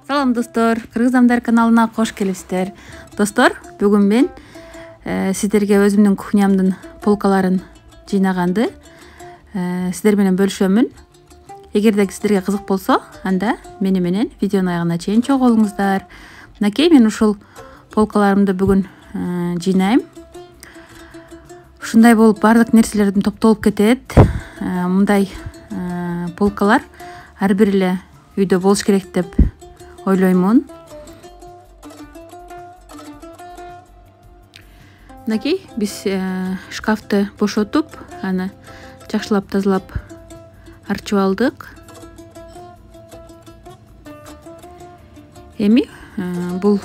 Салам достор, Кыргызамдар каналына кош келипсиздер. Достор, бүгүн мен сиздерге өзүмдүн кухнямдын полкаларын жыйнаганды сиздер менен бөлүшөмүн. Эгерде сиздерге кызык болсо, анда мени менен видеонун аягына чейин чогуу болуңуздар. Мынакей мен ушул полкаларымды бүгүн жыйнайм. Ушундай болуп баардык нерселердин топтолуп кетет. Мындай полкалар ар бир эле үйдө болуш керек деп ойлоймун. Мынакей биз шкафты бошотуп, аны жакшылап тазалап арчып алдык. Эми бул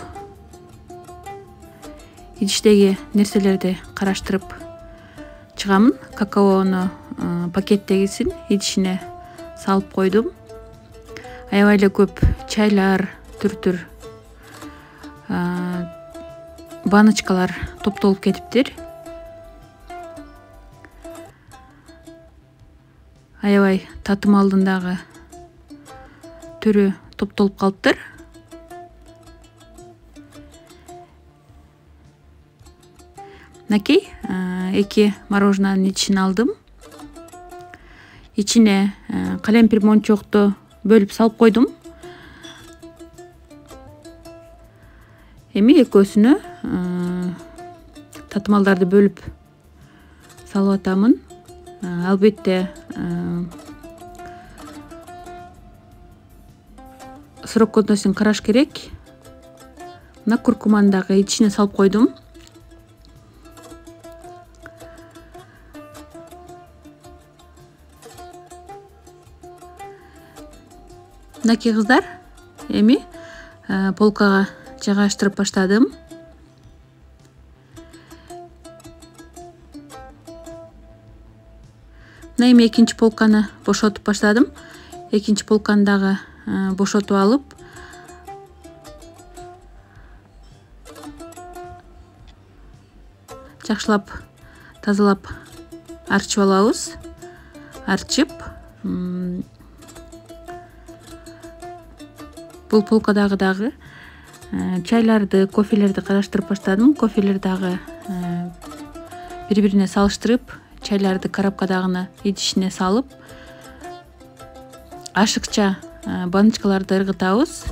идиштеги нерселерди караштырып чыгамын. Какаону пакеттегисин идишине салып койдум. Аябай эле көп чайлар, түр-түр баночкалар топтолуп кетиптир. Аябай татымалдын дагы түрү топтолуп калыптыр. Мынакей 2 мороженанын идишин алдым. Ичине калемпир мончокту бөлүп салып койдум. Эми экөөсүнө татымалдарды бөлүп салып атамын. Албетте срок годностун караш керек. Мына куркуманы дагы идишине салып койдум. Мынакей кыздар, эми полкага жайгаштырып баштадым. Мына эми экинчи полканы бошотуп баштадым. Экинчи полканы дагы бошотуп алып, жакшылап тазалап арчып алабыз. Арчып, бул полкадагы дагы чайларды, кофелерди караштырып баштадым. Кофелер дагы бири-бирине салыштырып, чайларды коробкадагыны идишине салып, ашыкча баночкаларды ыргытабыз.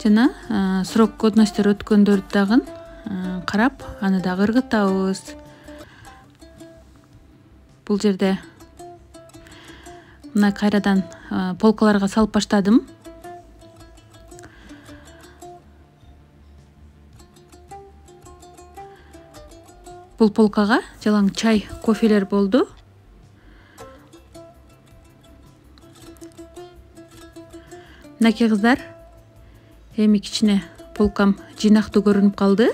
Жана срок годносттор өткөндөрдү дагы карап, аны дагы ыргытабыз. Бул жерде мына кайрадан полкаларга салып баштадым. Бул полкага жалаң чай, кофелер болду. Мынакей кыздар, эми кичине полкам жыйнактуу көрүнүп калды.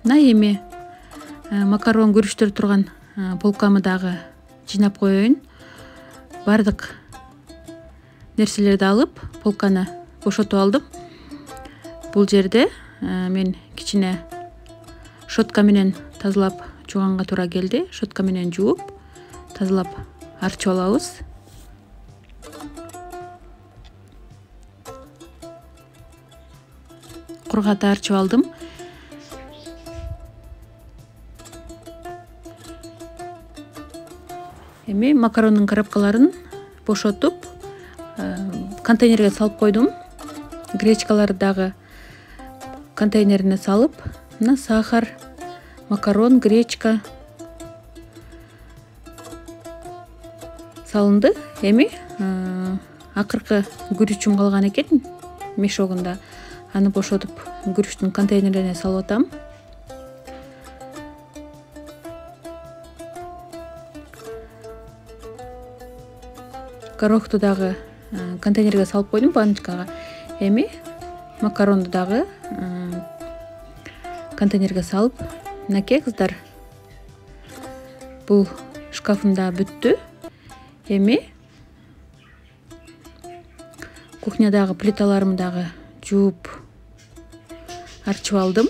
Мына эми макарон күрүчтөр турган полкамы дагы жыйнап коеюн. Бардык нерселерди алып, полканы бошотуп алдым. Бул жерде мен кичине щетка менен тазалап жууганга туура келди. Щетка менен жууп, тазалап арчып алабыз. Кургата арчып алдым. Эми макарондун коробкаларын бошотуп, контейнерге салып койдум. Гречкаларды дагы контейнерине салып, мына сахар, макарон, гречка салынды. Эми акыркы күрүчүм калган экен мешогунда. Аны бошотуп, күрүчтүн контейнерине салып атам. Горохту дагы контейнерге салып койдум, баночкага. Эми макаронду дагы контейнерге салып, мынакей кыздар, бул шкафым да бүттү. Эми кухнядагы плиталарымды дагы жууп арчып алдым.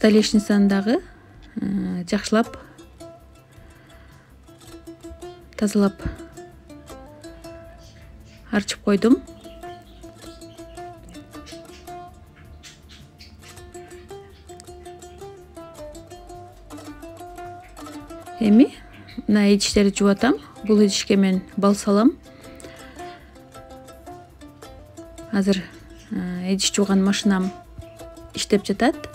столешницаны дагы жакшылап тазалап арчып койдум. Эми мына идиштерди жууп атам. Бул идишке мен бал салам. Азыр идиш жууган машинам иштеп жатат.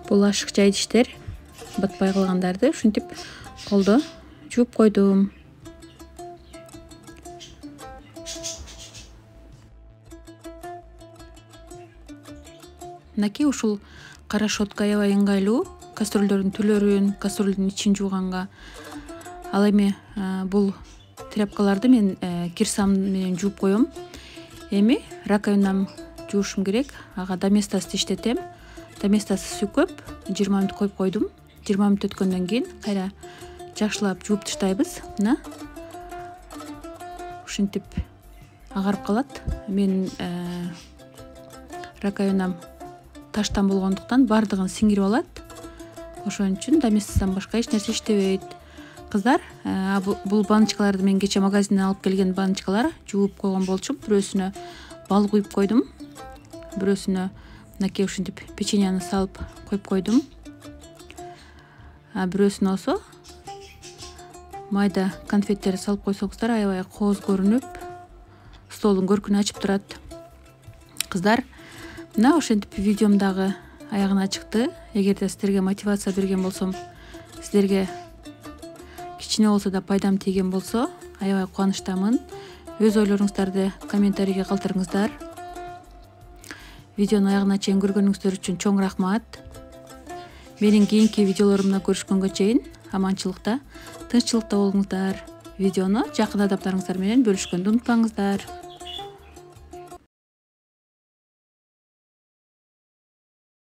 Бул ашыкча идиштер, батпай калгандарды ушинтип колдо жууп койдум. Мынакей ушул кара щетка аябай ыңгайлуу. Кастрюльдөрдүн түлөрүн, кастрюльдүн ичин жууганга. Ал эми бул тряпкаларды мен кир сам менен жууп коем. Эми раковинам жуушум керек. Ага доместосду иштетем. Доместосы сүйкөп 20 мүнөт коюп койдум. 20 мүнөт өткөндөн кийин кайра жакшылап жууп таштайбыз. Мына ушинтип агарып калат. Мен раковинам таштан болгондуктан бардыгын сиңирип алат. Ошон үчүн доместостон башка эч нерсе иштебейт. Кыздар, бул баночкаларды мен кече магазинден алып келген баночкалар, жууп койгон болчумун. Бирөөсүнө бал куюп койдум. Бирөөсүнө мынакей ушинтип печеньени салып коюп койдум. Бирөөсүнө болсо майда конфеттерди салып койсоңуздар аябай кооз көрүнүп, столдун көркүнү ачып турат. Кыздар, мына ошентип видеом дагы аягына чыкты. Эгерде сиздерге мотивация берген болсом, сиздерге кичине болсо да пайдам тийген болсо, аябай кубанычтамын. Өз ойлоруңуздарды комментарийге калтырыңыздар. Видеону аягына чейин көргөнүңүздөр үчүн чоң рахмат. Менин кийинки видеолорумда көрүшкөнгө чейин аманчылыкта, тынччылыкта болуңуздар. Видеону жакын адамдарыңыздар менен бөлүшкөндү унутпаңыздар.